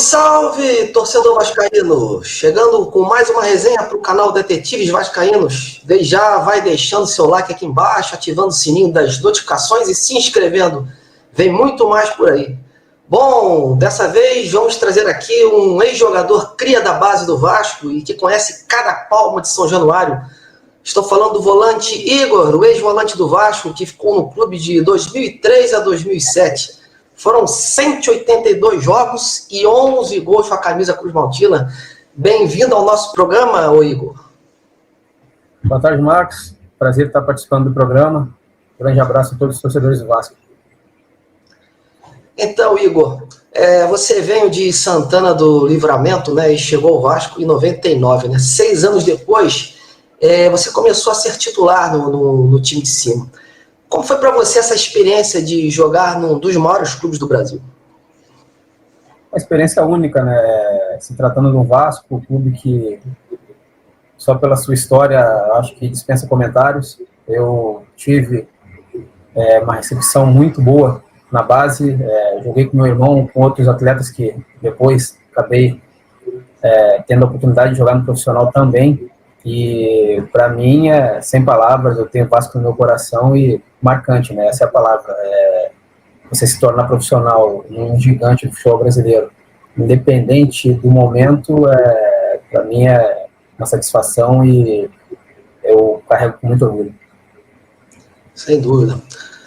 Salve, torcedor vascaíno! Chegando com mais uma resenha para o canal Detetives Vascaínos. Desde já vai deixando seu like aqui embaixo, ativando o sininho das notificações e se inscrevendo. Vem muito mais por aí. Bom, dessa vez vamos trazer aqui um ex-jogador cria da base do Vasco e que conhece cada palma de São Januário. Estou falando do volante Igor, o ex-volante do Vasco, que ficou no clube de 2003 a 2007. Foram 182 jogos e 11 gols com a camisa Cruz Maltina. Bem-vindo ao nosso programa, ô Igor. Boa tarde, Marcos. Prazer estar participando do programa. Grande abraço a todos os torcedores do Vasco. Então, Igor, você veio de Santana do Livramento, né, e chegou ao Vasco em 99, né? 6 anos depois, você começou a ser titular no time de cima. Como foi para você essa experiência de jogar num dos maiores clubes do Brasil? Uma experiência única, né? Se tratando do Vasco, um clube que, só pela sua história, acho que dispensa comentários. Eu tive uma recepção muito boa na base, joguei com meu irmão, com outros atletas que depois acabei tendo a oportunidade de jogar no profissional também. E para mim, sem palavras, eu tenho Vasco no meu coração e marcante, né? Essa é a palavra. Você se tornar profissional, um gigante do futebol brasileiro, independente do momento, para mim é uma satisfação e eu carrego com muito orgulho. Sem dúvida.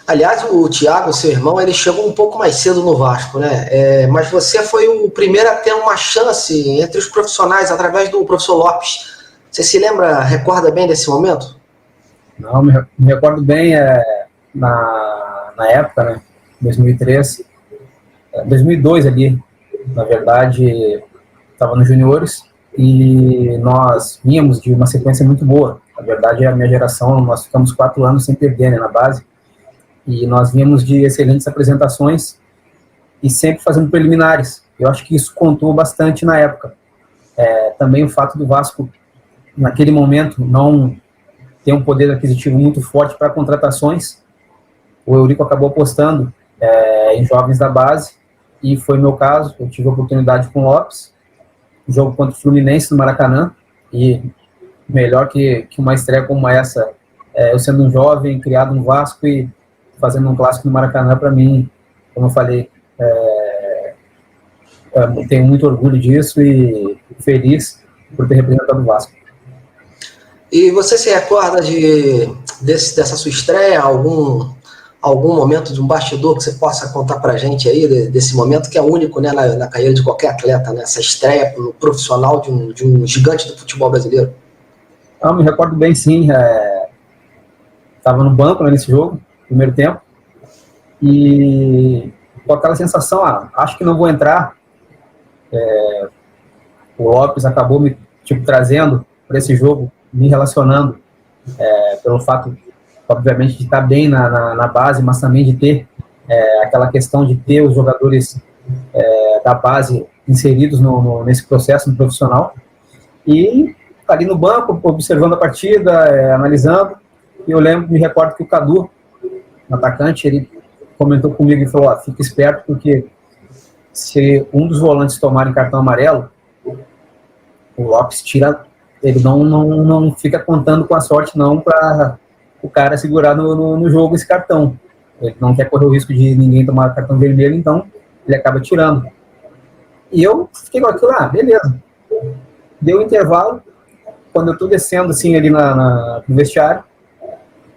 Aliás, o Thiago, seu irmão, ele chegou um pouco mais cedo no Vasco, né? Mas você foi o primeiro a ter uma chance entre os profissionais através do professor Lopes. Você se lembra, recorda bem desse momento? Não, me recordo bem na época, né, 2003, 2002 ali, na verdade, estava nos juniores e nós vínhamos de uma sequência muito boa. Na verdade, a minha geração, nós ficamos 4 anos sem perder, né, na base, e nós vínhamos de excelentes apresentações e sempre fazendo preliminares. Eu acho que isso contou bastante na época. Também o fato do Vasco naquele momento não tem um poder aquisitivo muito forte para contratações. O Eurico acabou apostando em jovens da base, e foi meu caso. Eu tive a oportunidade com o Lopes, jogo contra o Fluminense no Maracanã, e melhor que uma estreia como essa, eu sendo um jovem, criado no Vasco e fazendo um clássico no Maracanã, para mim, como eu falei, tenho muito orgulho disso e feliz por ter representado o Vasco. E você se recorda dessa sua estreia, algum momento de um bastidor que você possa contar pra gente aí, desse momento que é único, né, na carreira de qualquer atleta, né, essa estreia profissional de um gigante do futebol brasileiro? Eu me recordo bem, sim. Estava no banco, né, nesse jogo, primeiro tempo, e com aquela sensação, acho que não vou entrar. O Lopes acabou me trazendo para esse jogo, me relacionando, pelo fato, obviamente, de estar bem na base, mas também de ter aquela questão de ter os jogadores da base inseridos nesse processo no profissional. E ali no banco, observando a partida, analisando, e eu me recordo que o Cadu, o atacante, ele comentou comigo e falou: fica esperto, porque se um dos volantes tomarem cartão amarelo, o Lopes tira. Ele não fica contando com a sorte, não, para o cara segurar no jogo esse cartão. Ele não quer correr o risco de ninguém tomar cartão vermelho, então ele acaba tirando. E eu fiquei com aquilo, beleza. Deu um intervalo, quando eu tô descendo assim ali no vestiário,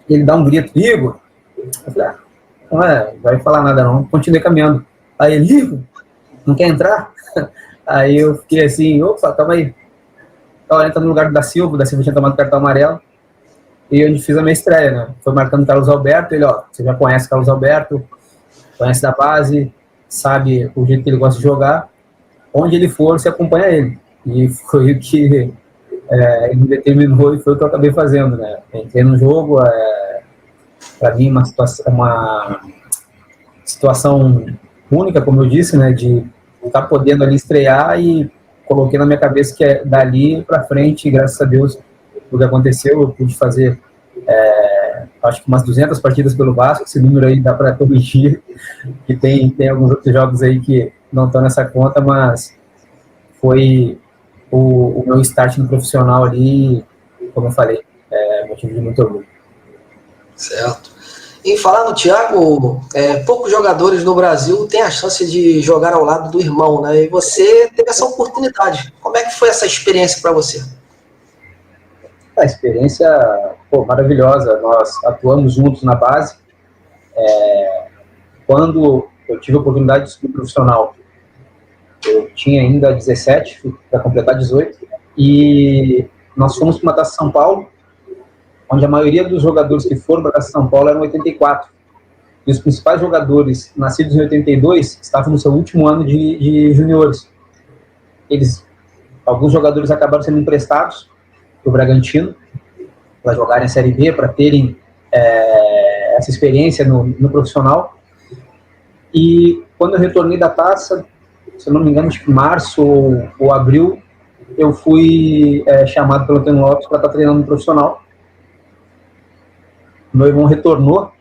ele dá um grito: Igor! Eu falei, não vai falar nada não, continuei caminhando. Aí ele: Igor, não quer entrar? Aí eu fiquei assim: opa, calma aí. Ela entra no lugar do da Silva tinha tomado cartão amarelo, e eu fiz a minha estreia, né? Foi marcando Carlos Alberto, ele: você já conhece Carlos Alberto, conhece da base, sabe o jeito que ele gosta de jogar, onde ele for, você acompanha ele. E foi o que ele me determinou, e foi o que eu acabei fazendo, né? Entrei no jogo, para mim uma situação única, como eu disse, né? De estar podendo ali estrear, e coloquei na minha cabeça que dali para frente, graças a Deus, o que aconteceu, eu pude fazer acho que umas 200 partidas pelo Vasco. Esse número aí dá para corrigir, que tem alguns outros jogos aí que não estão nessa conta, mas foi o meu start no profissional ali, como eu falei, motivo de muito orgulho. Certo. E falar no Thiago, poucos jogadores no Brasil têm a chance de jogar ao lado do irmão, né? E você teve essa oportunidade. Como é que foi essa experiência para você? A experiência, maravilhosa. Nós atuamos juntos na base. Quando eu tive a oportunidade de subir profissional, eu tinha ainda 17, para completar 18, e nós fomos para uma Taça São Paulo, onde a maioria dos jogadores que foram para a Taça São Paulo eram 84. E os principais jogadores nascidos em 82 estavam no seu último ano de juniores. Alguns jogadores acabaram sendo emprestados para o Bragantino, para jogarem a Série B, para terem essa experiência no profissional. E quando eu retornei da taça, se eu não me engano, acho que março ou abril, eu fui chamado pelo Antônio Lopes para estar treinando no profissional. Meu irmão retornou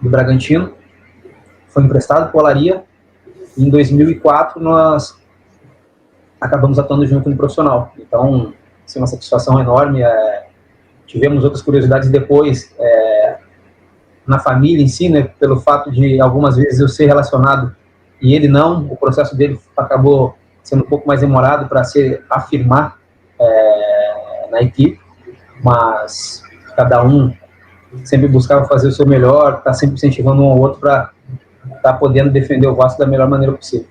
do Bragantino, foi emprestado para o Olaria, e em 2004 nós acabamos atuando junto no profissional. Então, assim, uma satisfação enorme. Tivemos outras curiosidades depois, na família em si, né, pelo fato de algumas vezes eu ser relacionado e ele não, o processo dele acabou sendo um pouco mais demorado para se afirmar na equipe, mas cada um sempre buscava fazer o seu melhor, tá sempre incentivando um ao outro para estar podendo defender o Vasco da melhor maneira possível.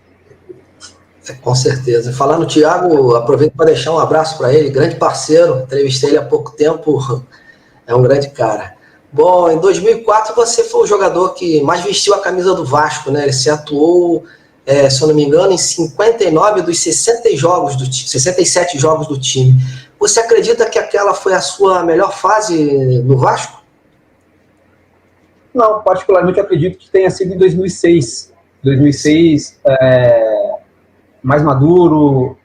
Com certeza. Falar no Thiago, aproveito para deixar um abraço para ele, grande parceiro, entrevistei ele há pouco tempo, é um grande cara. Bom, em 2004 você foi o jogador que mais vestiu a camisa do Vasco, né? Você atuou, se eu não me engano, em 59 dos 67 jogos do time. Você acredita que aquela foi a sua melhor fase no Vasco? Não, particularmente acredito que tenha sido em 2006. 2006, mais maduro,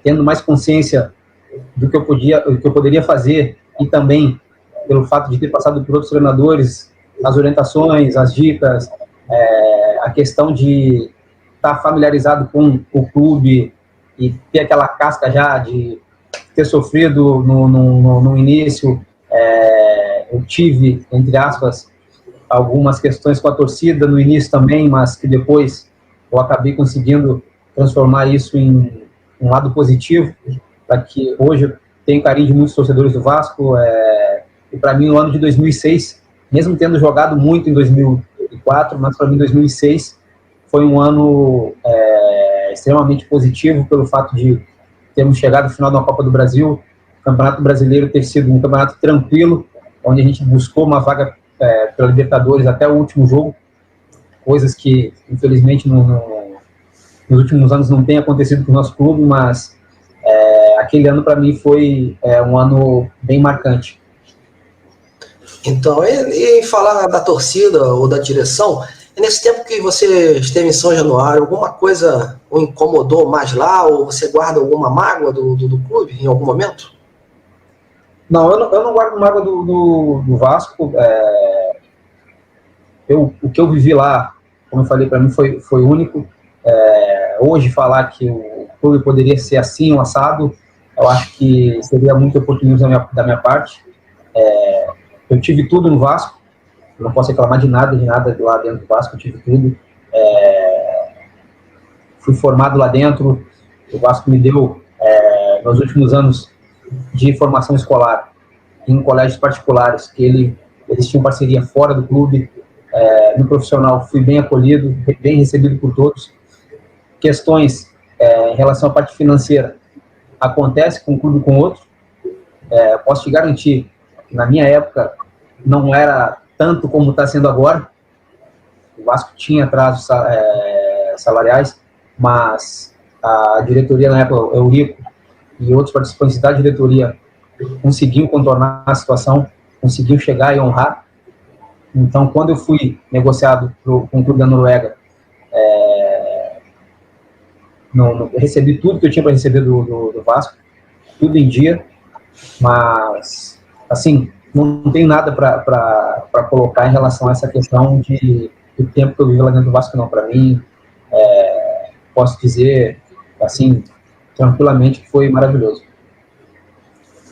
tendo mais consciência do que eu poderia fazer, e também pelo fato de ter passado por outros treinadores, as orientações, as dicas, a questão de estar familiarizado com o clube e ter aquela casca já de ter sofrido no início. Eu tive, entre aspas, algumas questões com a torcida no início também, mas que depois eu acabei conseguindo transformar isso em um lado positivo, para que hoje eu tenho carinho de muitos torcedores do Vasco. E para mim, no ano de 2006, mesmo tendo jogado muito em 2004, mas para mim 2006 foi um ano extremamente positivo, pelo fato de termos chegado ao final da Copa do Brasil, o Campeonato Brasileiro ter sido um campeonato tranquilo, onde a gente buscou uma vaga pela Libertadores até o último jogo, coisas que, infelizmente, nos últimos anos não tem acontecido com o nosso clube, mas aquele ano, para mim, foi um ano bem marcante. Então, e falar da torcida ou da direção, nesse tempo que você esteve em São Januário, alguma coisa o incomodou mais lá, ou você guarda alguma mágoa do clube em algum momento? Não, eu não guardo mágoa do Vasco. O que eu vivi lá, como eu falei, para mim foi único. Hoje, falar que o clube poderia ser assim, um assado, eu acho que seria muito oportunismo da minha parte. Eu tive tudo no Vasco, não posso reclamar de nada lá dentro do Vasco, eu tive tudo. Fui formado lá dentro, o Vasco me deu, nos últimos anos de formação escolar, em colégios particulares, que eles tinham parceria fora do clube. No profissional fui bem acolhido, bem recebido por todos. Questões em relação à parte financeira acontece com um clube e com outro. Posso te garantir, na minha época, não era tanto como está sendo agora. O Vasco tinha atrasos salariais, mas a diretoria, na época, o Eurico e outros participantes da diretoria conseguiu contornar a situação, conseguiu chegar e honrar. Então, quando eu fui negociado com o clube da Noruega, recebi tudo que eu tinha para receber do Vasco, tudo em dia, mas, assim, não tem nada para colocar em relação a essa questão do tempo que eu vivi lá dentro do Vasco, não. Para mim, posso dizer, assim, tranquilamente, que foi maravilhoso.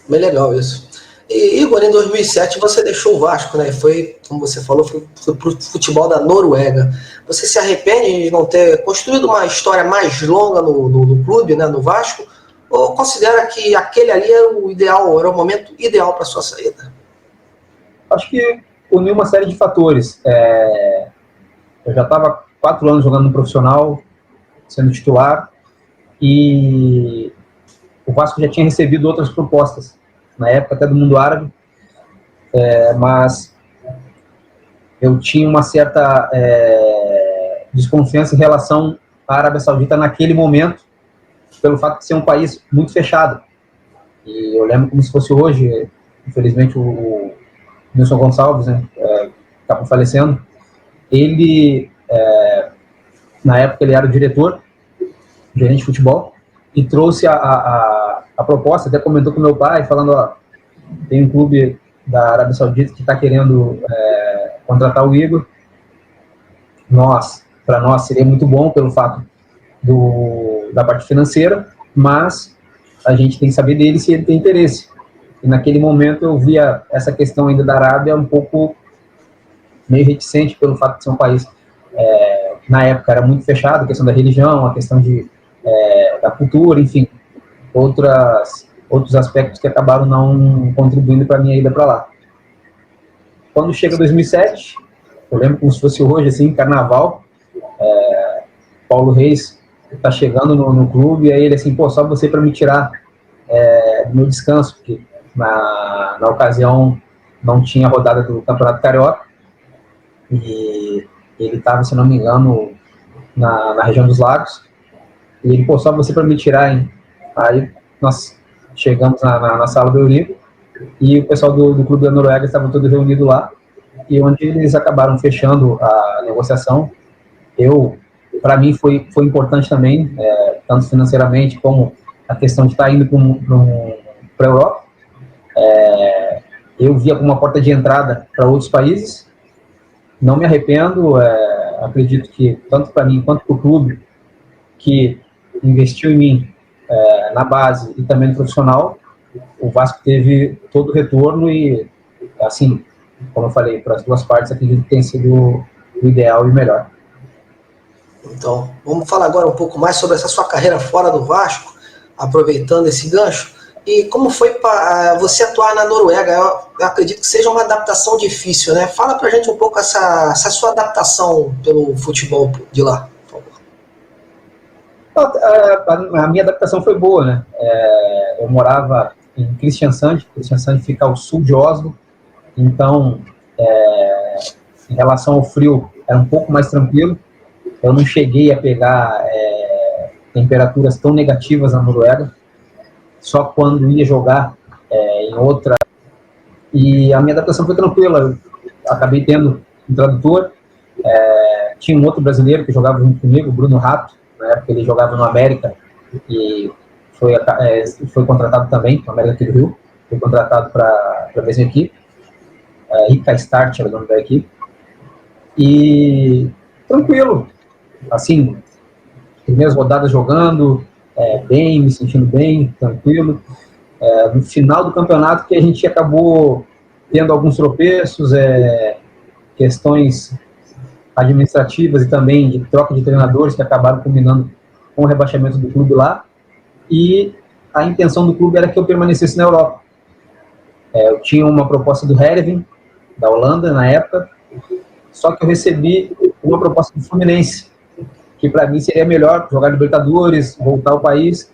Bem legal isso. E, Igor, em 2007 você deixou o Vasco, né? Foi, como você falou, foi para o futebol da Noruega. Você se arrepende de não ter construído uma história mais longa no clube, né, no Vasco? Ou considera que aquele ali era o ideal, era o momento ideal para sua saída? Acho que uniu uma série de fatores. Eu já estava 4 anos jogando no profissional, sendo titular, e o Vasco já tinha recebido outras propostas, na época até do mundo árabe, mas eu tinha uma certa desconfiança em relação à Arábia Saudita naquele momento, pelo fato de ser um país muito fechado. E eu lembro como se fosse hoje, infelizmente o Nilson Gonçalves, né, acabou falecendo. Ele, na época, ele era o diretor, gerente de futebol, e trouxe a proposta, até comentou com meu pai, falando, ó, tem um clube da Arábia Saudita que está querendo contratar o Igor. Para nós seria muito bom pelo fato da parte financeira, mas a gente tem que saber dele se ele tem interesse. E naquele momento eu via essa questão ainda da Arábia um pouco meio reticente pelo fato de ser um país, na época era muito fechado, a questão da religião, a questão da cultura, enfim, outros aspectos que acabaram não contribuindo para a minha ida para lá. Quando chega 2007, eu lembro como se fosse hoje, assim, carnaval, Paulo Reis está chegando no clube, e aí ele assim, pô, só você para me tirar do meu descanso, porque na ocasião não tinha rodada do Campeonato Carioca, e ele estava, se não me engano, na região dos Lagos, e ele, pô, só você para me tirar, hein? Aí nós chegamos na sala do Eurico, e o pessoal do clube da Noruega estava todo reunido lá, e onde eles acabaram fechando a negociação. Para mim foi importante também, tanto financeiramente como a questão de estar indo para a Europa. Eu via como uma porta de entrada para outros países. Não me arrependo, acredito que tanto para mim quanto para o clube que investiu em mim na base e também no profissional, o Vasco teve todo o retorno e, assim, como eu falei, para as duas partes, acredito que tem sido o ideal e o melhor. Então, vamos falar agora um pouco mais sobre essa sua carreira fora do Vasco, aproveitando esse gancho. E como foi para você atuar na Noruega? Eu acredito que seja uma adaptação difícil, né? Fala pra gente um pouco essa sua adaptação pelo futebol de lá, por favor. A minha adaptação foi boa, né? Eu morava em Kristiansand fica ao sul de Oslo, então, em relação ao frio, era um pouco mais tranquilo. Eu não cheguei a pegar temperaturas tão negativas na Noruega, só quando ia jogar em outra. E a minha adaptação foi tranquila. Eu acabei tendo um tradutor. Tinha um outro brasileiro que jogava junto comigo, o Bruno Rato. Na época ele jogava no América e foi contratado também, no América aqui do Rio. Foi contratado para a mesma equipe. Rica Start era o nome da equipe. E tranquilo. Assim, primeiras rodadas jogando bem, me sentindo bem, tranquilo. No final do campeonato que a gente acabou tendo alguns tropeços, questões administrativas e também de troca de treinadores que acabaram culminando com o rebaixamento do clube lá, e a intenção do clube era que eu permanecesse na Europa. Eu tinha uma proposta do Heerenveen, da Holanda, na época, só que eu recebi uma proposta do Fluminense, que para mim seria melhor jogar Libertadores, voltar ao país,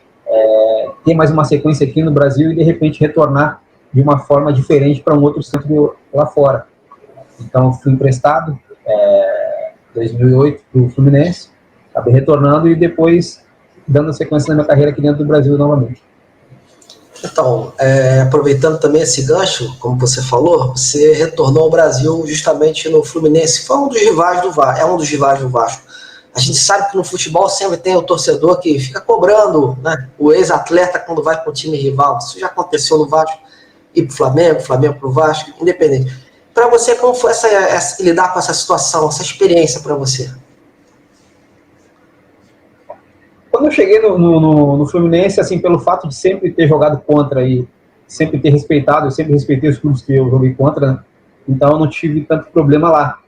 ter mais uma sequência aqui no Brasil e de repente retornar de uma forma diferente para um outro centro lá fora. Então fui emprestado em 2008 para o Fluminense, acabei retornando e depois dando sequência na minha carreira aqui dentro do Brasil novamente. Então, aproveitando também esse gancho, como você falou, você retornou ao Brasil justamente no Fluminense, foi um dos rivais do Vasco, é um dos rivais do Vasco. A gente sabe que no futebol sempre tem o torcedor que fica cobrando, né, o ex-atleta quando vai para o time rival. Isso já aconteceu no Vasco, ir para o Flamengo para o Vasco, independente. Para você, como foi lidar com essa situação, essa experiência para você? quando eu cheguei no Fluminense, assim, pelo fato de sempre ter jogado contra e sempre ter respeitado, eu sempre respeitei os clubes que eu joguei contra, né? Então eu não tive tanto problema lá.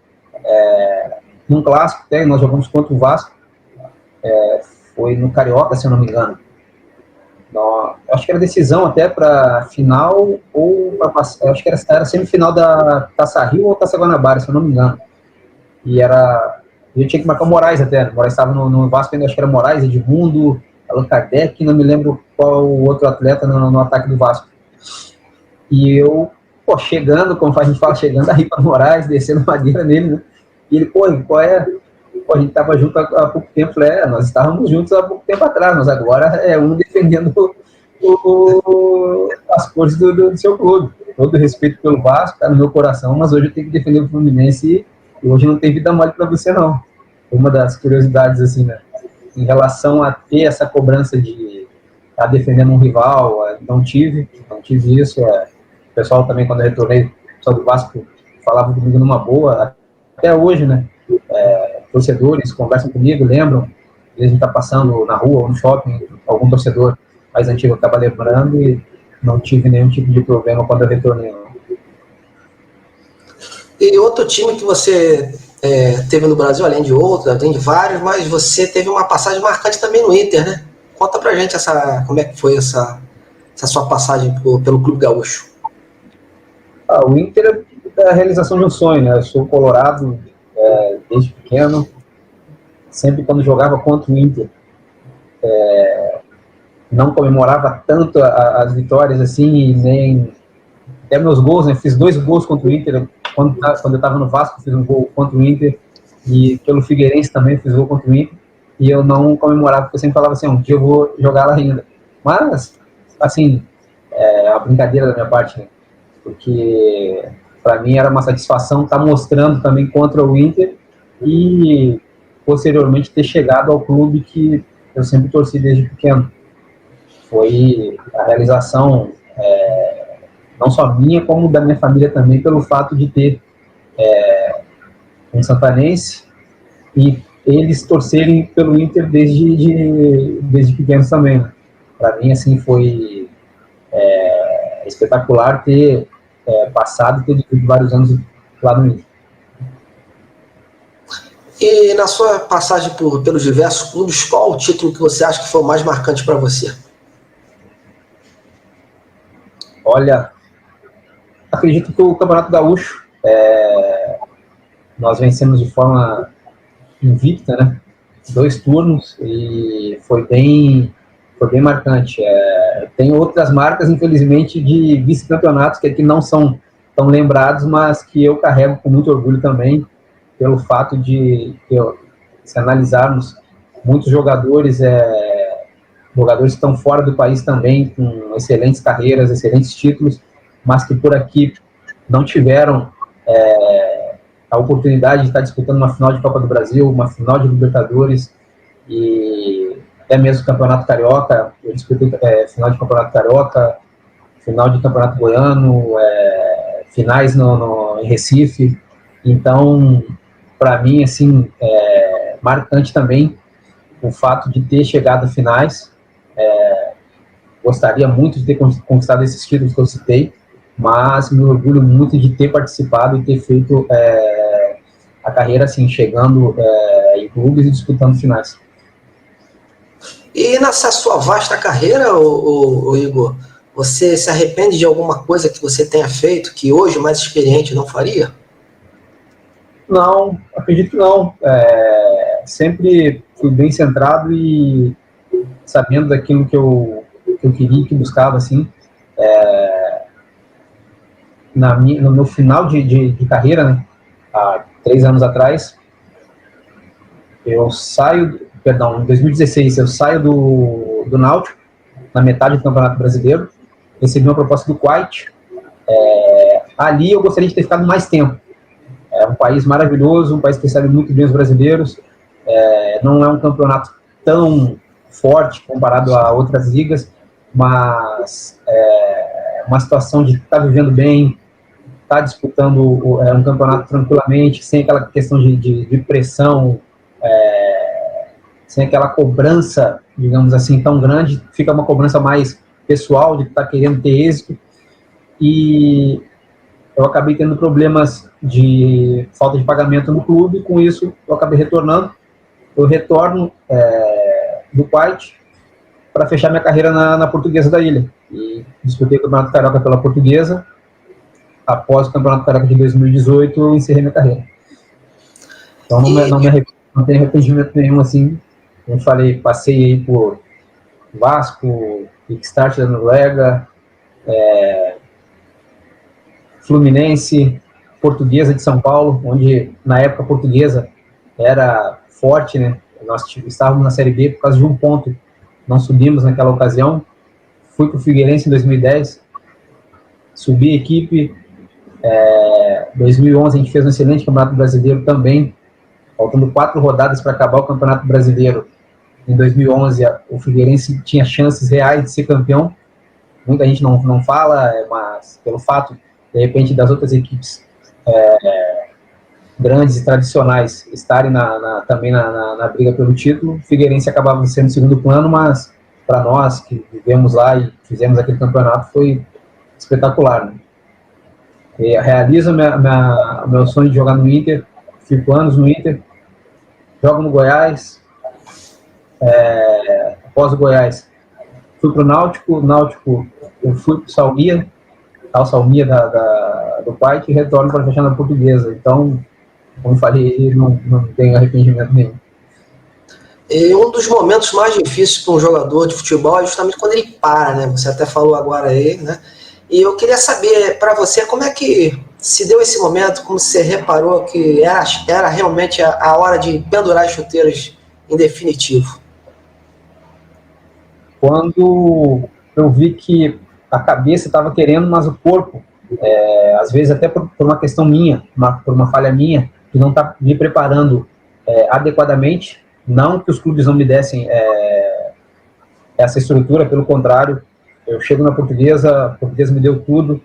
Num clássico, até, nós jogamos contra o Vasco, foi no Carioca, se eu não me engano. Acho que era decisão até para final ou para passar. Acho que era semifinal da Taça Rio ou Taça Guanabara, se eu não me engano. E eu tinha que marcar o Moraes até. O Moraes estava no Vasco, ainda acho que era Moraes, Edmundo, Allan Kardec, não me lembro qual o outro atleta no ataque do Vasco. E eu, chegando, como a gente fala, chegando aí para o Moraes, descendo madeira nele, né? E ele, qual é? A gente estava junto há pouco tempo. Falei, nós estávamos juntos há pouco tempo atrás, mas agora é um defendendo as cores do seu clube. Todo respeito pelo Vasco, está no meu coração, mas hoje eu tenho que defender o Fluminense e hoje não tem vida mole para você, não. Uma das curiosidades, assim, né? Em relação a ter essa cobrança de estar defendendo um rival, não tive isso. O pessoal também, quando eu retornei, o pessoal do Vasco falava comigo numa boa, até hoje, né? Torcedores conversam comigo, lembram, a gente está passando na rua ou no shopping, algum torcedor mais antigo acaba lembrando e não tive nenhum tipo de problema quando eu retornei. E outro time que você teve no Brasil, além de outros, além de vários, mas você teve uma passagem marcante também no Inter, né? Conta pra gente como é que foi essa sua passagem pelo Clube Gaúcho. O Inter é a realização de um sonho, né? Eu sou colorado desde pequeno, sempre quando jogava contra o Inter, não comemorava tanto as vitórias assim, nem até meus gols, né? Fiz 2 gols contra o Inter, quando eu estava no Vasco fiz um gol contra o Inter, e pelo Figueirense também fiz gol contra o Inter, e eu não comemorava, porque eu sempre falava assim, um dia eu vou jogar lá ainda. Mas, assim, é uma brincadeira da minha parte, né? Porque para mim era uma satisfação estar mostrando também contra o Inter e posteriormente ter chegado ao clube que eu sempre torci desde pequeno. Foi a realização não só minha, como da minha família também, pelo fato de ter um santanense e eles torcerem pelo Inter desde pequenos também. Né? Para mim, assim, foi espetacular ter passado e ter vivido vários anos lá no Inter. E na sua passagem pelos diversos clubes, qual o título que você acha que foi o mais marcante para você? Olha, acredito que o Campeonato Gaúcho, nós vencemos de forma invicta, né? 2 turnos e foi bem marcante. Tem outras marcas, infelizmente, de vice-campeonatos que aqui não são tão lembrados, mas que eu carrego com muito orgulho também, pelo fato de, se analisarmos, muitos jogadores que estão fora do país também, com excelentes carreiras, excelentes títulos, mas que por aqui não tiveram a oportunidade de estar disputando uma final de Copa do Brasil, uma final de Libertadores e até mesmo Campeonato Carioca. Eu disputei final de Campeonato Carioca, final de Campeonato Goiano, finais em Recife. Então, para mim, assim, marcante também o fato de ter chegado a finais. Gostaria muito de ter conquistado esses títulos que eu citei, mas me orgulho muito de ter participado e ter feito a carreira assim, chegando em clubes e disputando finais. E nessa sua vasta carreira, Igor, você se arrepende de alguma coisa que você tenha feito que hoje, mais experiente, não faria? Não, acredito que não. Sempre fui bem centrado e sabendo daquilo que eu queria, que buscava, assim. No meu final de carreira, né, há 3 anos atrás, em 2016, eu saio do Náutico, na metade do Campeonato Brasileiro, recebi uma proposta do Kuwait. Ali eu gostaria de ter ficado mais tempo. É um país maravilhoso, um país que recebe muito bem os brasileiros, não é um campeonato tão forte comparado a outras ligas, mas uma situação de estar vivendo bem, estar disputando um campeonato tranquilamente, sem aquela questão de pressão, sem aquela cobrança digamos assim, tão grande, fica uma cobrança mais pessoal de estar querendo ter êxito, e eu acabei tendo problemas de falta de pagamento no clube, e com isso eu acabei retornando. Eu retorno do Kuwait para fechar minha carreira na Portuguesa da Ilha, e disputei o Campeonato Carioca pela Portuguesa. Após o Campeonato Carioca de 2018, eu encerrei minha carreira. Então não tenho arrependimento nenhum, assim. Como eu falei, passei aí por Vasco, Kickstart da Noruega, Fluminense, Portuguesa de São Paulo, onde na época a Portuguesa era forte, né? Nós estávamos na Série B por causa de um ponto, não subimos naquela ocasião. Fui para o Figueirense em 2010, subi a equipe. 2011 a gente fez um excelente Campeonato Brasileiro também, faltando 4 rodadas para acabar o Campeonato Brasileiro. Em 2011 o Figueirense tinha chances reais de ser campeão. Muita gente não fala, mas pelo fato, de repente, das outras equipes grandes e tradicionais estarem também na briga pelo título, o Figueirense acabava sendo segundo plano, mas para nós que vivemos lá e fizemos aquele campeonato foi espetacular, né? Realizo meu sonho de jogar no Inter, 5 anos no Inter, jogo no Goiás. Após o Goiás fui para o Náutico eu fui para o Salguia, ao Salguia do Kuwait, e retorno para fechar na Portuguesa. Então, como falei, não tenho arrependimento nenhum. E um dos momentos mais difíceis para um jogador de futebol é justamente quando ele para, né? Você até falou agora aí, né? E eu queria saber, para você, como é que se deu esse momento, como você reparou que era realmente a hora de pendurar as chuteiras em definitivo? Quando eu vi que a cabeça estava querendo, mas o corpo, às vezes até por uma questão minha, por uma falha minha, que não está me preparando adequadamente, não que os clubes não me dessem essa estrutura, pelo contrário, eu chego na Portuguesa, a Portuguesa me deu tudo,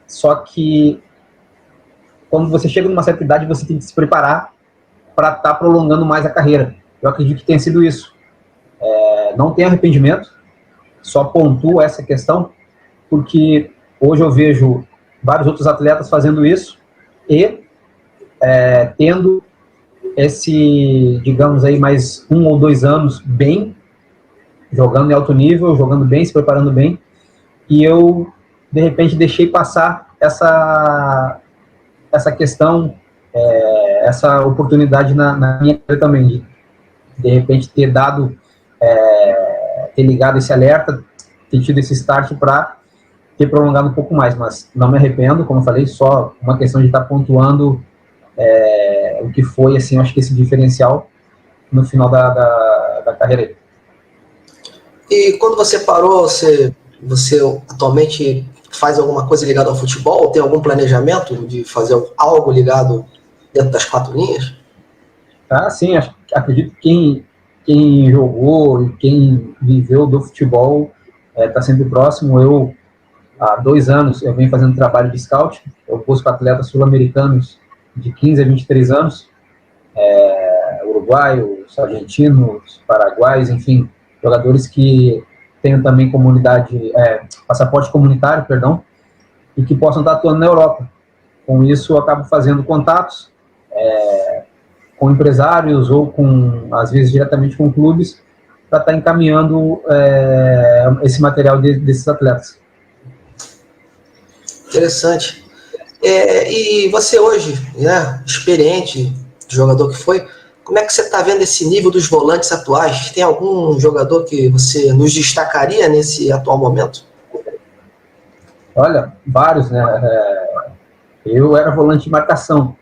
só que quando você chega numa certa idade, você tem que se preparar para estar prolongando mais a carreira. Eu acredito que tenha sido isso. Não tenho arrependimento, só pontuo essa questão, porque hoje eu vejo vários outros atletas fazendo isso e tendo esse, digamos aí, mais 1 ou 2 anos bem, jogando em alto nível, jogando bem, se preparando bem, e eu, de repente, deixei passar essa questão, essa oportunidade na minha carreira também, de repente ter dado, ter ligado esse alerta, ter tido esse start para ter prolongado um pouco mais, mas não me arrependo, como eu falei, só uma questão de estar pontuando o que foi, assim, acho que esse diferencial no final da carreira aí. E quando você parou, você atualmente faz alguma coisa ligada ao futebol? Tem algum planejamento de fazer algo ligado dentro das 4 linhas? Sim, acredito que quem jogou e quem viveu do futebol está sempre próximo. Eu, há 2 anos, eu venho fazendo trabalho de scout. Eu busco atletas sul-americanos de 15 a 23 anos, uruguaios, argentinos, paraguaios, enfim, jogadores que tenham também passaporte comunitário, perdão, e que possam estar atuando na Europa. Com isso, eu acabo fazendo contatos com empresários ou às vezes, diretamente com clubes, para estar encaminhando esse material desses atletas. Interessante. E você hoje, né, experiente, jogador que foi, como é que você está vendo esse nível dos volantes atuais? Tem algum jogador que você nos destacaria nesse atual momento? Olha, vários, né? Eu era volante de marcação.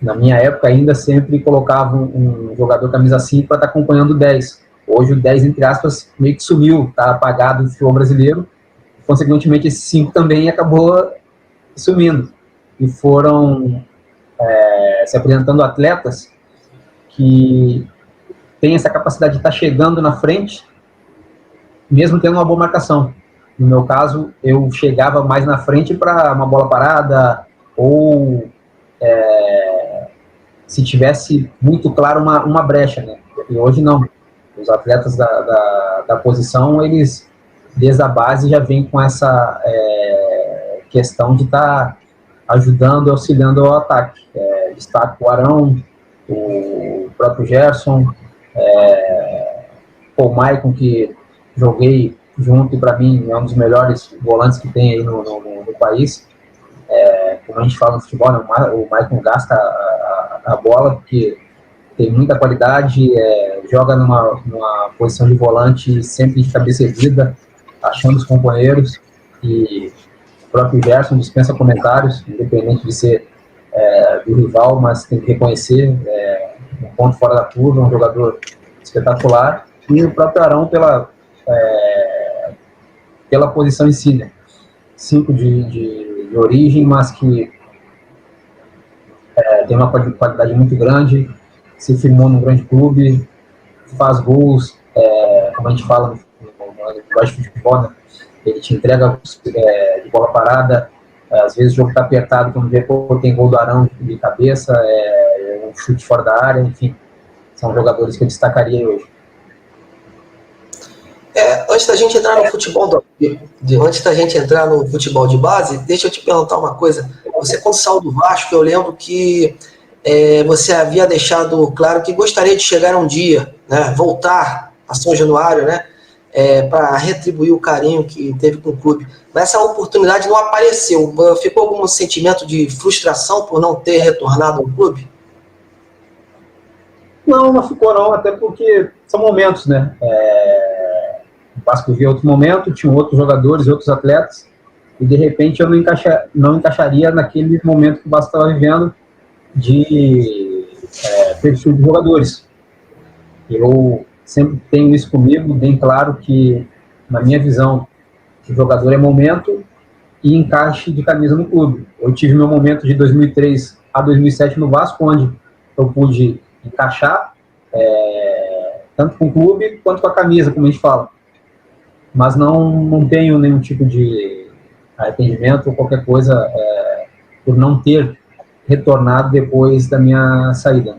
Na minha época ainda sempre colocava um jogador camisa 5 para estar acompanhando o 10. Hoje o 10, entre aspas, meio que sumiu, está apagado do futebol brasileiro. Consequentemente, esse 5 também acabou sumindo. E foram se apresentando atletas que têm essa capacidade de estar chegando na frente, mesmo tendo uma boa marcação. No meu caso, eu chegava mais na frente para uma bola parada, ou se tivesse muito claro uma brecha, né? E hoje não. Os atletas da posição, eles, desde a base, já vêm com essa questão de estar ajudando e auxiliando o ataque. Destaco o Arão, o próprio Gerson, o Maicon, que joguei junto, e para mim é um dos melhores volantes que tem aí no país. Como a gente fala no futebol, né, o Maicon gasta a bola, porque tem muita qualidade, joga numa posição de volante sempre de cabeça erguida, achando os companheiros, e o próprio Gerson dispensa comentários, independente de ser do rival, mas tem que reconhecer um ponto fora da curva, um jogador espetacular, e o próprio Arão pela posição em si, né? 5 de origem, mas que tem uma qualidade muito grande, se firmou num grande clube, faz gols, como a gente fala no linguagem de futebol, né? Ele te entrega de bola parada, às vezes o jogo está apertado, quando vê, tem gol do Arão de cabeça, um chute fora da área, enfim, são jogadores que eu destacaria hoje. Antes da gente entrar no futebol de base, deixa eu te perguntar uma coisa. Você, quando saiu do Vasco, eu lembro que você havia deixado claro que gostaria de chegar um dia, né, voltar a São Januário, né, para retribuir o carinho que teve com o clube. Mas essa oportunidade não apareceu. Ficou algum sentimento de frustração por não ter retornado ao clube? Não ficou não, até porque são momentos, né? O Vasco via outro momento, tinha outros jogadores, outros atletas, e de repente eu não encaixaria naquele momento que o Vasco estava vivendo de perfil de jogadores. Eu sempre tenho isso comigo, bem claro que, na minha visão, o jogador é momento e encaixe de camisa no clube. Eu tive meu momento de 2003 a 2007 no Vasco, onde eu pude encaixar tanto com o clube quanto com a camisa, como a gente fala. Mas não tenho nenhum tipo de arrependimento ou qualquer coisa por não ter retornado depois da minha saída.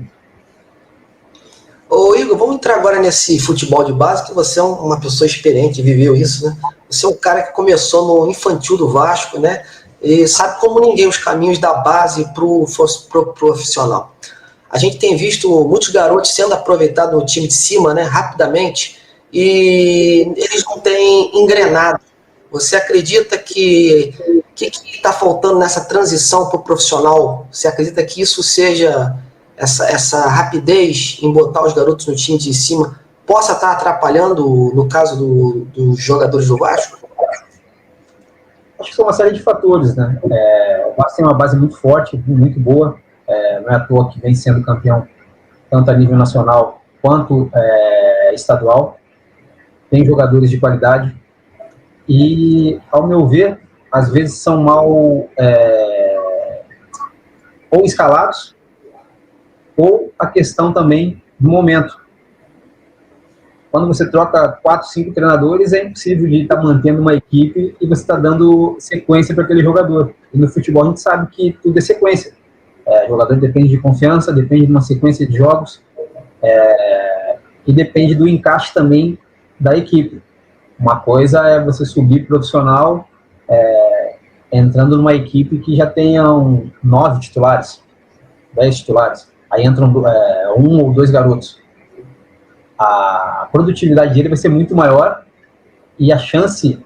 Ô Igor, vamos entrar agora nesse futebol de base, que você é uma pessoa experiente, viveu isso, né? Você é um cara que começou no infantil do Vasco, né? E sabe como ninguém os caminhos da base pro profissional. A gente tem visto muitos garotos sendo aproveitados no time de cima, né, rapidamente, e eles não têm engrenado. Você acredita que está faltando nessa transição para o profissional? Você acredita que isso seja essa rapidez em botar os garotos no time de cima possa estar atrapalhando no caso dos jogadores do Vasco? Acho que são uma série de fatores, né? O Vasco tem uma base muito forte, muito boa, não é à toa que vem sendo campeão tanto a nível nacional quanto estadual. Tem jogadores de qualidade e, ao meu ver, às vezes são mal ou escalados, ou a questão também do momento. Quando você troca 4, 5 treinadores, é impossível de estar mantendo uma equipe e você está dando sequência para aquele jogador. E no futebol a gente sabe que tudo é sequência. O jogador depende de confiança, depende de uma sequência de jogos, e depende do encaixe também da equipe. Uma coisa é você subir profissional entrando numa equipe que já tenham 9 titulares, 10 titulares. Aí entram 1 ou 2 garotos. A produtividade dele vai ser muito maior e a chance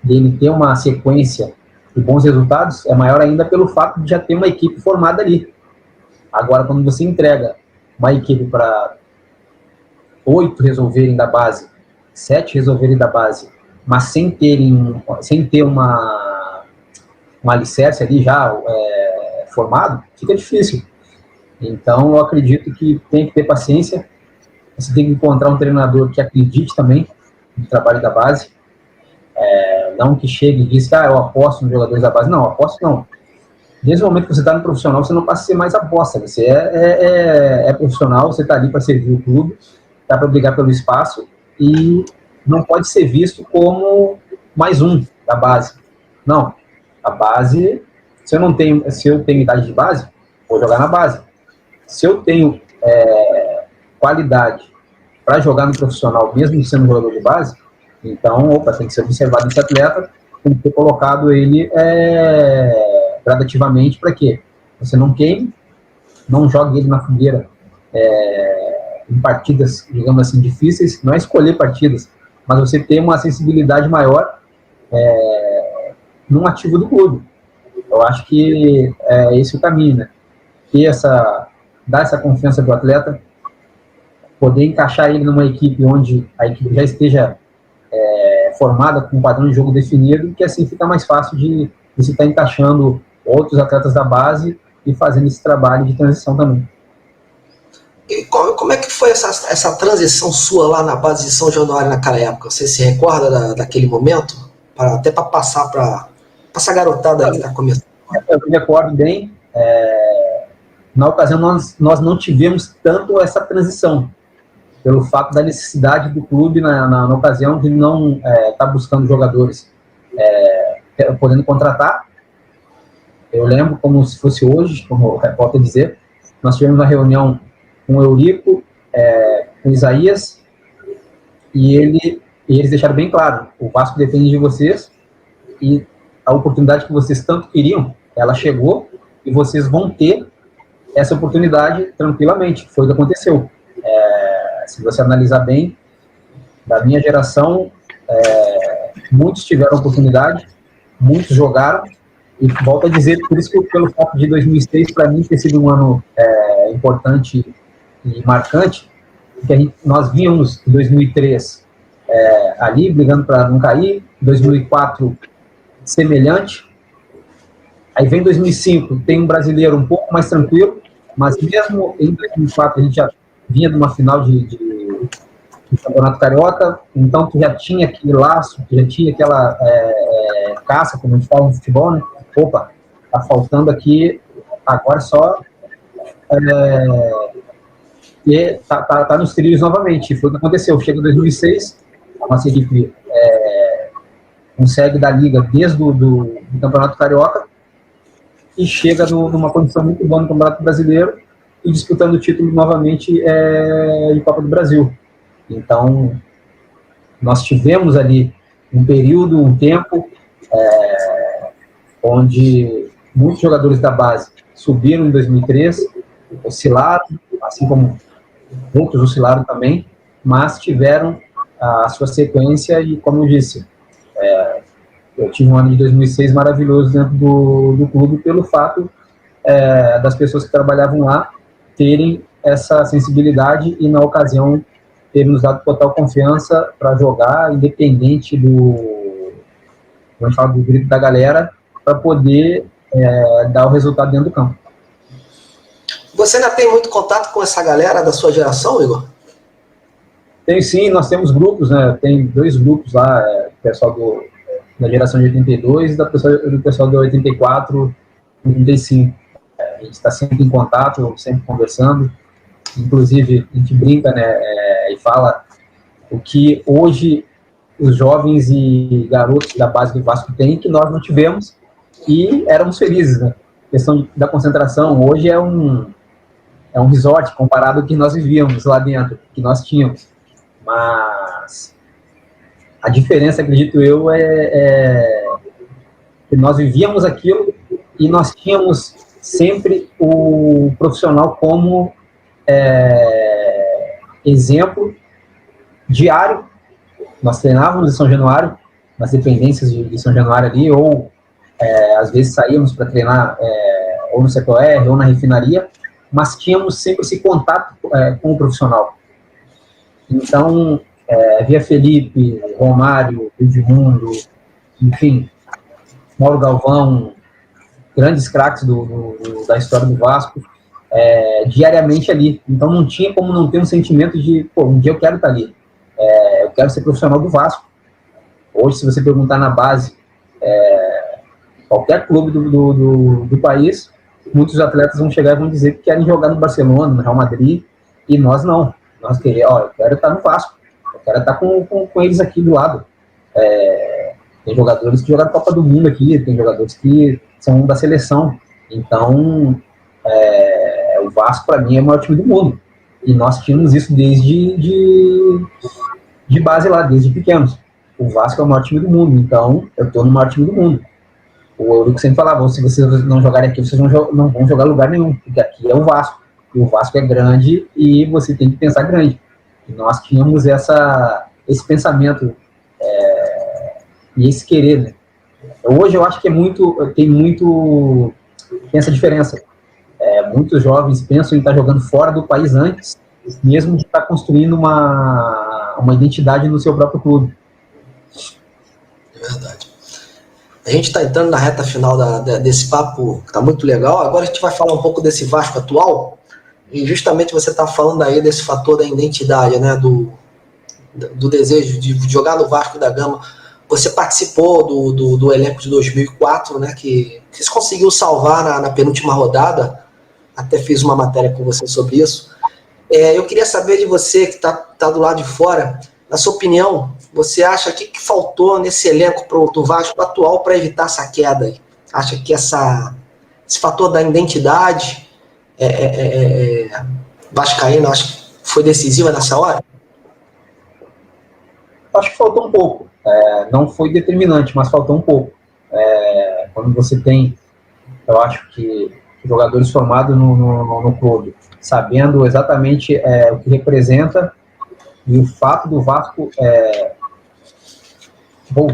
dele ter uma sequência de bons resultados é maior ainda pelo fato de já ter uma equipe formada ali. Agora, quando você entrega uma equipe para 8 resolverem da base, 7 resolverem da base, mas sem ter um alicerce ali já formado, fica difícil. Então, eu acredito que tem que ter paciência. Você tem que encontrar um treinador que acredite também no trabalho da base. Não que chegue e diz que eu aposto nos jogadores da base. Não, aposto não. Desde o momento que você está no profissional, você não passa a ser mais aposta. Você é profissional, você está ali para servir o clube, está para brigar pelo espaço e não pode ser visto como mais um da base. Não. A base, se eu tenho idade de base, vou jogar na base. Se eu tenho qualidade para jogar no profissional, mesmo sendo jogador de base, então, tem que ser observado esse atleta, tem que ter colocado ele gradativamente para quê? Você não queime, não jogue ele na fogueira em partidas, digamos assim, difíceis, não é escolher partidas, mas você ter uma sensibilidade maior num ativo do clube. Eu acho que é esse o caminho, né? Dar essa confiança para o atleta, poder encaixar ele numa equipe onde a equipe já esteja formada com um padrão de jogo definido, que assim fica mais fácil de você estar encaixando outros atletas da base e fazendo esse trabalho de transição também. E como é que foi essa transição sua lá na base de São Januário naquela época? Você se recorda daquele momento? Até para passar para essa garotada que está começando. Eu me recordo bem. Na ocasião, nós não tivemos tanto essa transição, pelo fato da necessidade do clube, na ocasião, de não estar buscando jogadores podendo contratar. Eu lembro como se fosse hoje, como o repórter dizer, nós tivemos uma reunião com o Eurico, com o Isaías, e eles deixaram bem claro, o Vasco depende de vocês, e a oportunidade que vocês tanto queriam, ela chegou, e vocês vão ter essa oportunidade tranquilamente. Foi o que aconteceu. Se você analisar bem, da minha geração, muitos tiveram oportunidade, muitos jogaram, e volto a dizer, por isso que pelo fato de 2006, para mim, ter sido um ano importante e marcante, porque nós vínhamos em 2003 ali, brigando para não cair, 2004, semelhante, aí vem 2005, tem um brasileiro um pouco mais tranquilo, mas mesmo em 2004 a gente já vinha de uma final de Campeonato Carioca, então tu já tinha aquele laço, tu já tinha aquela caça, como a gente fala no futebol, né? Opa, tá faltando aqui, agora só tá nos trilhos novamente. Foi o que aconteceu. Chega em 2006, a nossa equipe consegue dar liga desde do Campeonato Carioca e chega numa condição muito boa no Campeonato Brasileiro e disputando o título novamente de Copa do Brasil. Então, nós tivemos ali um período, um tempo, onde muitos jogadores da base subiram em 2003, oscilaram, assim como outros oscilaram também, mas tiveram a sua sequência e, como eu disse, eu tive um ano de 2006 maravilhoso dentro do clube pelo fato das pessoas que trabalhavam lá terem essa sensibilidade e, na ocasião, terem nos dado total confiança para jogar, independente do grito da galera, para poder dar o resultado dentro do campo. Você ainda tem muito contato com essa galera da sua geração, Igor? Tem sim, nós temos grupos, né? Tem 2 grupos lá, o pessoal da geração de 82 e do pessoal de 84 e 85. A gente está sempre em contato, sempre conversando. Inclusive, a gente brinca, né? E fala o que hoje os jovens e garotos da base do Vasco têm, que nós não tivemos, e éramos felizes, né? A questão da concentração, hoje é um resort comparado ao que nós vivíamos lá dentro, que nós tínhamos. Mas a diferença, acredito eu, que nós vivíamos aquilo e nós tínhamos sempre o profissional como exemplo diário. Nós treinávamos em São Januário, nas dependências de São Januário ali, ou às vezes saíamos para treinar ou no CPOR ou na refinaria, mas tínhamos sempre esse contato com o profissional. Então, via Felipe, Romário, Edmundo, enfim, Mauro Galvão, grandes craques da história do Vasco, diariamente ali. Então, não tinha como não ter um sentimento de, um dia eu quero estar ali. Eu quero ser profissional do Vasco. Hoje, se você perguntar na base, qualquer clube do país, muitos atletas vão chegar e vão dizer que querem jogar no Barcelona, no Real Madrid, e nós não. Nós queremos, eu quero estar no Vasco, eu quero estar com eles aqui do lado. Tem jogadores que jogaram Copa do Mundo aqui, tem jogadores que são da seleção. Então, o Vasco, para mim, é o maior time do mundo. E nós tínhamos isso de base lá, desde pequenos. O Vasco é o maior time do mundo, então eu estou no maior time do mundo. O Eurico sempre falava, se vocês não jogarem aqui, vocês não vão jogar em lugar nenhum, porque aqui é o Vasco. E o Vasco é grande e você tem que pensar grande. E nós tínhamos esse pensamento e esse querer, né? Hoje eu acho que tem essa diferença. Muitos jovens pensam em estar jogando fora do país antes, mesmo de estar construindo uma identidade no seu próprio clube. É verdade. A gente está entrando na reta final desse papo, que está muito legal. Agora a gente vai falar um pouco desse Vasco atual. E justamente você está falando aí desse fator da identidade, né? Do desejo de jogar no Vasco da Gama. Você participou do elenco de 2004, né? Que se conseguiu salvar na penúltima rodada. Até fiz uma matéria com você sobre isso. Eu queria saber de você, que está do lado de fora, na sua opinião, você acha que faltou nesse elenco do Vasco atual para evitar essa queda aí? Acha que esse fator da identidade vascaína, acho que foi decisiva nessa hora? Acho que faltou um pouco. Não foi determinante, mas faltou um pouco. Quando você tem, eu acho que jogadores formados no clube, sabendo exatamente o que representa, e o fato do Vasco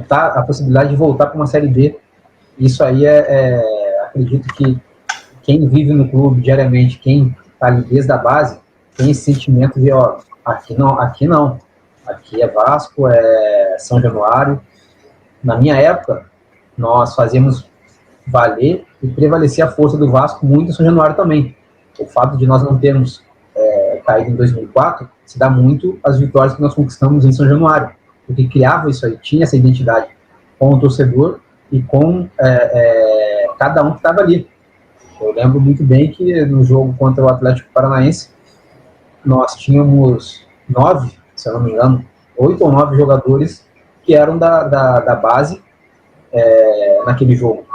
a possibilidade de voltar para uma Série B, isso aí acredito que quem vive no clube diariamente, quem está ali desde a base, tem esse sentimento de, aqui não, aqui é Vasco, é São Januário. Na minha época, nós fazíamos valer e prevalecer a força do Vasco muito em São Januário também. O fato de nós não termos caído em 2004 se dá muito às vitórias que nós conquistamos em São Januário, porque criava isso aí, tinha essa identidade com o torcedor e com cada um que estava ali. Eu lembro muito bem que no jogo contra o Atlético Paranaense, nós tínhamos 9, se eu não me engano, 8 ou 9 jogadores que eram da base naquele jogo.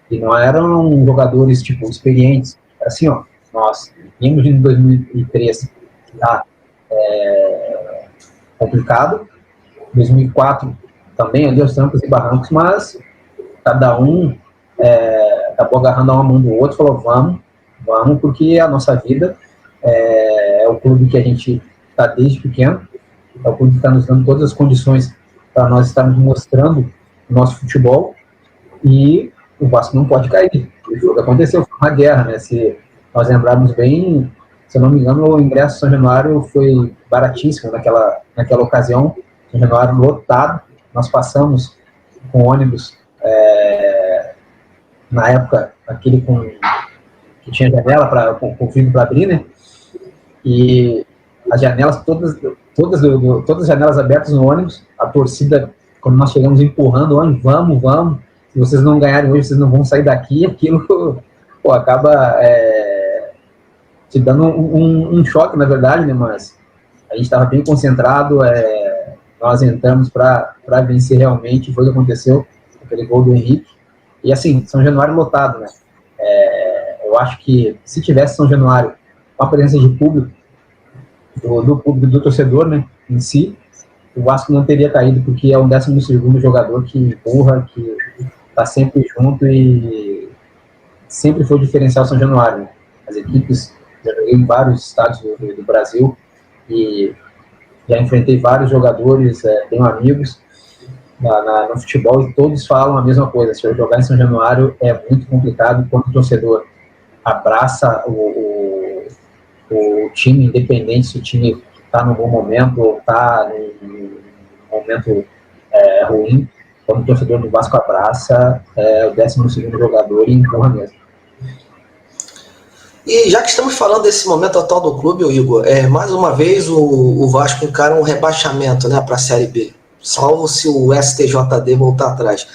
E não eram jogadores, tipo, experientes. Era assim, nós vimos em 2003 complicado, 2004 também ali aos trancos e barrancos, mas cada um acabou agarrando uma mão do outro e falou, vamos, porque a nossa vida é o clube que a gente está desde pequeno, é o clube que está nos dando todas as condições para nós estarmos mostrando o nosso futebol, e o Vasco não pode cair. O jogo aconteceu, foi uma guerra, né? Se nós lembrarmos bem, se eu não me engano, o ingresso de São Januário foi baratíssimo naquela ocasião. São Januário lotado, nós passamos com ônibus, na época, aquele que tinha janela com vidro para abrir, né? E as janelas, todas as janelas abertas no ônibus, a torcida, quando nós chegamos empurrando o ônibus, vamos, se vocês não ganharem hoje, vocês não vão sair daqui, aquilo acaba te dando um choque, na verdade, né? Mas a gente estava bem concentrado, nós entramos para vencer realmente, foi o que aconteceu, aquele gol do Henrique. E assim, São Januário lotado, né? Eu acho que se tivesse São Januário com a presença de público, do público, do torcedor, né, em si, o Vasco não teria caído, porque é o 12º jogador que empurra, que está sempre junto e sempre foi diferencial São Januário, né? As equipes, já joguei em vários estados do Brasil e já enfrentei vários jogadores, tenho amigos no futebol e todos falam a mesma coisa. Se eu jogar em São Januário é muito complicado quando o torcedor abraça o time, independente se o time está num bom momento ou está num momento ruim. Quando o torcedor do Vasco abraça, o 12º jogador e empurra mesmo. E já que estamos falando desse momento atual do clube, Igor, mais uma vez o Vasco encara um rebaixamento, né, para a Série B, salvo se o STJD voltar atrás.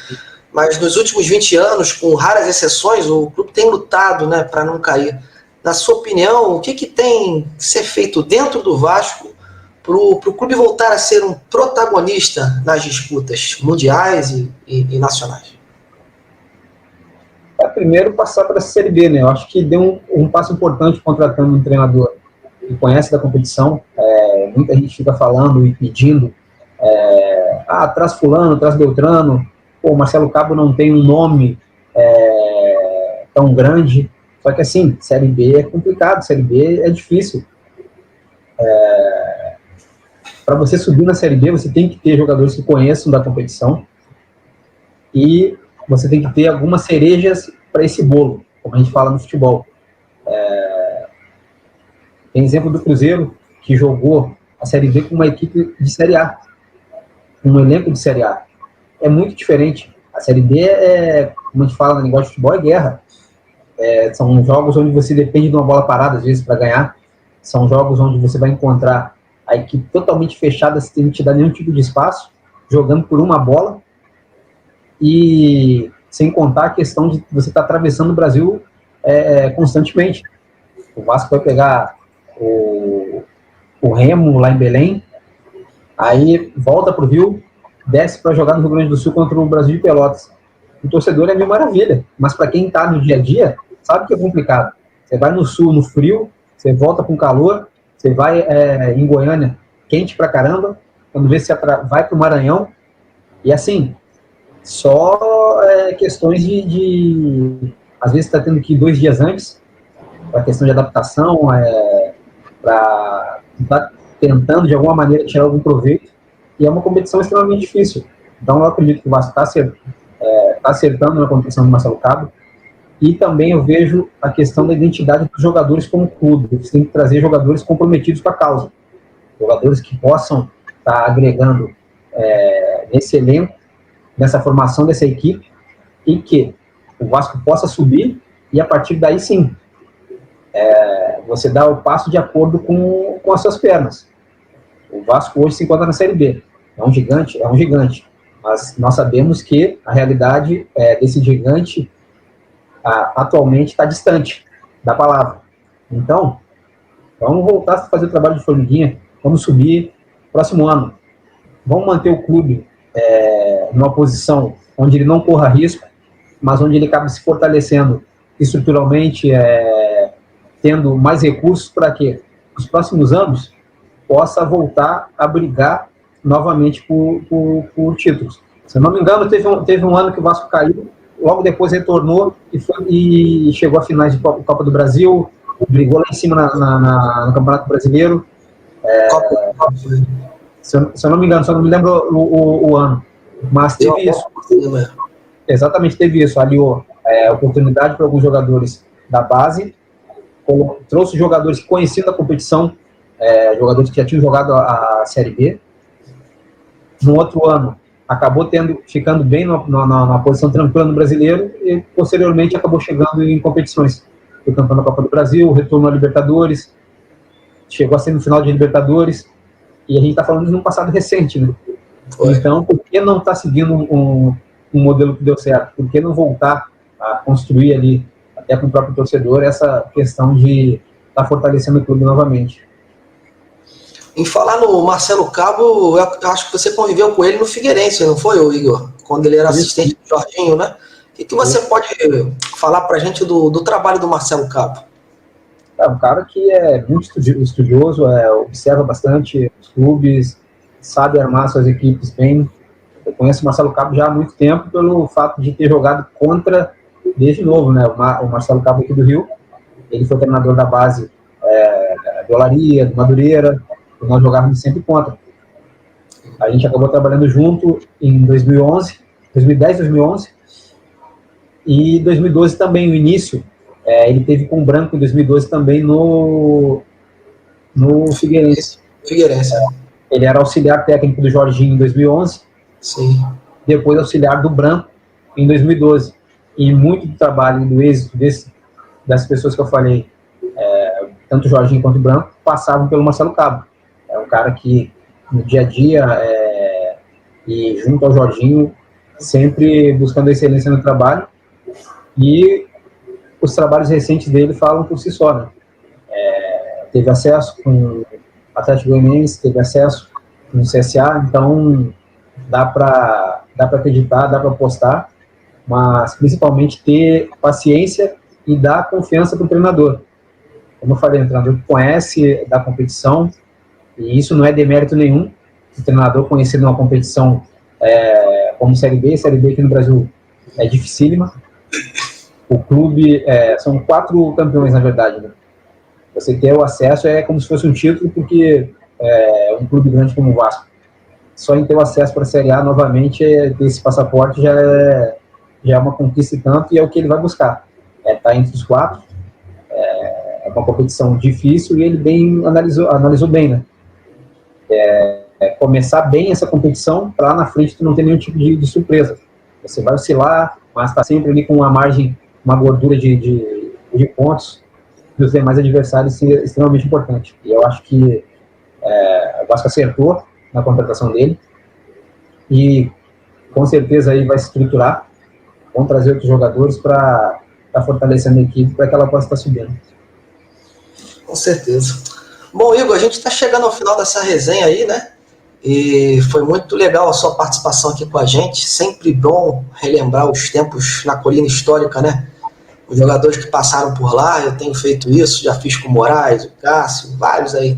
Mas nos últimos 20 anos, com raras exceções, o clube tem lutado, né, para não cair. Na sua opinião, o que tem que ser feito dentro do Vasco para o clube voltar a ser um protagonista nas disputas mundiais e nacionais? Primeiro passar para a Série B, né? Eu acho que deu um passo importante contratando um treinador que conhece da competição, muita gente fica falando e pedindo, traz fulano, traz Beltrano, o Marcelo Cabo não tem um nome tão grande, só que assim, Série B é complicado, Série B é difícil. Para você subir na Série B, você tem que ter jogadores que conheçam da competição e você tem que ter algumas cerejas para esse bolo, como a gente fala no futebol. Tem exemplo do Cruzeiro, que jogou a Série B com uma equipe de Série A, um elenco de Série A. É muito diferente. A Série B como a gente fala no linguagem de futebol, é guerra. São jogos onde você depende de uma bola parada, às vezes, para ganhar. São jogos onde você vai encontrar a equipe totalmente fechada, sem te dar nenhum tipo de espaço, jogando por uma bola, e sem contar a questão de você estar atravessando o Brasil constantemente. O Vasco vai pegar o Remo lá em Belém, aí volta para o Rio, desce para jogar no Rio Grande do Sul contra o Brasil de Pelotas. O torcedor é mil maravilha, mas para quem está no dia a dia, sabe que é complicado. Você vai no Sul, no frio, você volta com calor, você vai em Goiânia, quente pra caramba, quando vê, você vai pro Maranhão, e assim, só questões às vezes está tendo que ir 2 dias antes, para questão de adaptação, para estar tentando de alguma maneira tirar algum proveito, e é uma competição extremamente difícil. Então eu acredito que o Vasco está acertando na competição do Marcelo Cabo, e também eu vejo a questão da identidade dos jogadores como clube. Eles têm que trazer jogadores comprometidos com a causa, jogadores que possam estar agregando nesse elenco, nessa formação dessa equipe, e que o Vasco possa subir, e a partir daí sim, você dá o passo de acordo com as suas pernas. O Vasco hoje se encontra na Série B, é um gigante, mas nós sabemos que a realidade desse gigante atualmente está distante da palavra. Então, vamos voltar a fazer o trabalho de formiguinha, vamos subir próximo ano, vamos manter o clube numa posição onde ele não corra risco, mas onde ele acaba se fortalecendo estruturalmente, tendo mais recursos para que nos próximos anos possa voltar a brigar novamente por títulos. Se eu não me engano, teve um ano que o Vasco caiu, logo depois retornou e chegou a finais de Copa do Brasil, brigou lá em cima no Campeonato Brasileiro. Se eu não me engano, só não me lembro o ano, mas teve isso. Exatamente, teve isso. Aliou oportunidade para alguns jogadores da base, trouxe jogadores que conheciam da competição, jogadores que já tinham jogado a Série B. No outro ano, acabou ficando bem na posição tranquila no Brasileiro, e posteriormente acabou chegando em competições. Foi campeão da Copa do Brasil, retornou à Libertadores, chegou a semifinal de Libertadores, e a gente está falando de um passado recente, né? Então, por que não está seguindo um modelo que deu certo? Por que não voltar a construir ali, até com o próprio torcedor, essa questão de estar fortalecendo o clube novamente? Em falar no Marcelo Cabo, eu acho que você conviveu com ele no Figueirense, não foi, Igor? Quando ele era assistente do Jorginho, né? O que você pode falar para a gente do trabalho do Marcelo Cabo? É um cara que é muito estudioso, observa bastante os clubes, sabe armar suas equipes bem. Eu conheço o Marcelo Cabo já há muito tempo pelo fato de ter jogado contra, desde novo, né? O Marcelo Cabo aqui do Rio, ele foi treinador da base do Olaria, do Madureira, e nós jogávamos sempre contra. A gente acabou trabalhando junto em 2010, 2011, e 2012 também, no início, ele teve com o Branco em 2012 também no Figueirense. Ele era auxiliar técnico do Jorginho em 2011, sim. Depois auxiliar do Branco em 2012. E muito do trabalho, do êxito das pessoas que eu falei, tanto o Jorginho quanto o Branco, passavam pelo Marcelo Cabo. É um cara que, no dia a dia, e junto ao Jorginho, sempre buscando excelência no trabalho, e os trabalhos recentes dele falam por si só, né? Teve acesso com o Atlético Goianiense, teve acesso com o CSA, então dá para acreditar, dá para apostar, mas principalmente ter paciência e dar confiança para o treinador. como eu falei, um treinador que conhece da competição, e isso não é demérito nenhum. O treinador conhecido numa competição como Série B aqui no Brasil é dificílima. O clube, são 4 campeões, na verdade, né? Você ter o acesso é como se fosse um título, porque um clube grande como o Vasco, só em ter o acesso para a Série A novamente, ter esse passaporte já é uma conquista e tanto, e é o que ele vai buscar. Tá entre os 4, é uma competição difícil, e ele analisou bem, né? Começar bem essa competição, para lá na frente tu não ter nenhum tipo de surpresa. Você vai oscilar, mas está sempre ali com uma margem, uma gordura de pontos dos demais adversários, é extremamente importante. E eu acho que o Vasco acertou na contratação dele, e com certeza aí vai se estruturar, vão trazer outros jogadores para fortalecendo a equipe, para que ela possa estar subindo. Com certeza. Bom, Igor, a gente está chegando ao final dessa resenha aí, né? E foi muito legal a sua participação aqui com a gente. Sempre bom relembrar os tempos na Colina Histórica, né? Os jogadores que passaram por lá, eu tenho feito isso, já fiz com o Moraes, o Cássio, vários aí.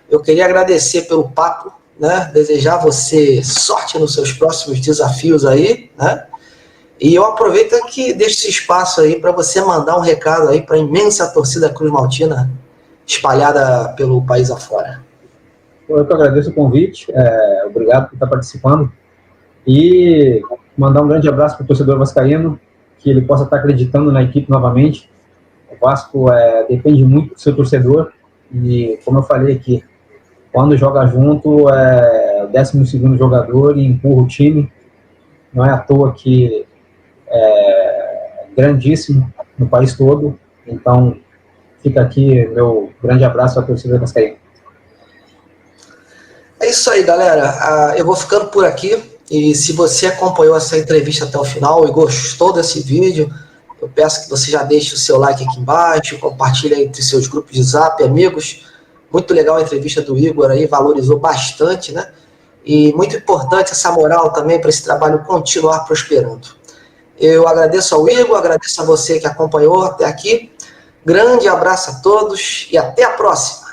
Eu queria agradecer pelo papo, né? Desejar a você sorte nos seus próximos desafios aí, né? E eu aproveito que deixo esse espaço aí para você mandar um recado aí para a imensa torcida Cruz Maltina espalhada pelo país afora. Eu que agradeço o convite, obrigado por estar participando, e mandar um grande abraço para o torcedor vascaíno, que ele possa estar acreditando na equipe novamente. O Vasco depende muito do seu torcedor, e como eu falei aqui, quando joga junto, é o 12º jogador e empurra o time. Não é à toa que é grandíssimo no país todo. Então, fica aqui meu grande abraço à torcida vascaína. É isso aí, galera. Eu vou ficando por aqui. E se você acompanhou essa entrevista até o final e gostou desse vídeo, eu peço que você já deixe o seu like aqui embaixo, compartilhe entre seus grupos de zap, amigos. Muito legal a entrevista do Igor aí, valorizou bastante, né? E muito importante essa moral também para esse trabalho continuar prosperando. Eu agradeço ao Igor, agradeço a você que acompanhou até aqui. Grande abraço a todos e até a próxima.